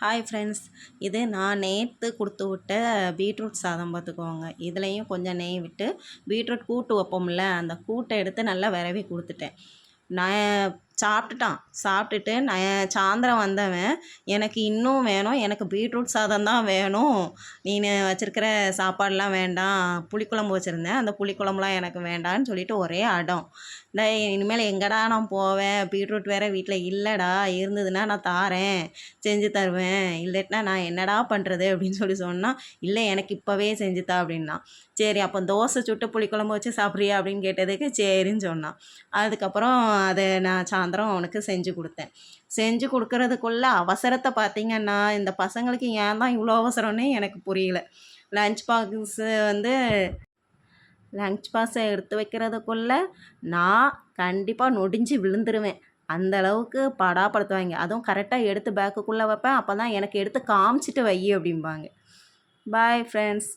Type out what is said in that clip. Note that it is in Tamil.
ஹாய் ஃப்ரெண்ட்ஸ், இது நான் நேற்று கொடுத்து விட்ட பீட்ரூட் சாதம் பார்த்துக்கோங்க. இதுலேயும் கொஞ்சம் நெய் விட்டு பீட்ரூட் கூட்டு வைப்போம்ல, அந்த கூட்டை எடுத்து நல்லா விரவி கொடுத்துட்டேன். நான் சாப்பிட்டுட்டு நான் சாயந்தரம் வந்தவன், எனக்கு இன்னும் வேணும், எனக்கு பீட்ரூட் சாதம் தான் வேணும், நீ வச்சுருக்கிற சாப்பாடெலாம் வேண்டாம், புளிக்குழம்பு வச்சுருந்தேன், அந்த புளிக்குழம்புலாம் எனக்கு வேண்டான்னு சொல்லிட்டு ஒரே அடம். டேய் இனிமேல் எங்கடா நான் போவேன், பீட்ரூட் வேறு வீட்டில் இல்லைடா, இருந்ததுன்னா நான் தாரேன், செஞ்சு தருவேன், இல்லைட்னா நான் என்னடா பண்ணுறது அப்படின்னு சொன்னால், இல்லை எனக்கு இப்போவே செஞ்சுத்தா அப்படின்னா. சரி அப்போ தோசை சுட்டு புளிக்குழம்பு வச்சு சாப்பிட்றியா அப்படின்னு கேட்டதுக்கு சரின்னு சொன்னான். அதுக்கப்புறம் அதை நான் சாயந்தரம் அவனுக்கு செஞ்சு கொடுத்தேன். செஞ்சு கொடுக்கறதுக்குள்ள அவசரத்தை பார்த்திங்கன்னா, இந்த பசங்களுக்கு ஏன் தான் இவ்வளோ அவசரம்னே எனக்கு புரியல. லஞ்ச் பாக்ஸு வந்து லஞ்ச் பாக்ஸை எடுத்து வைக்கிறதுக்குள்ள நான் கண்டிப்பாக நொடிஞ்சு விழுந்துருவேன். அந்த அளவுக்கு படாப்படுத்துவாங்க. அதுவும் கரெக்டாக எடுத்து பேக்குக்குள்ளே வைப்பேன். அப்போ தான் எனக்கு எடுத்து காமிச்சிட்டு வை அப்படிம்பாங்க. Bye friends.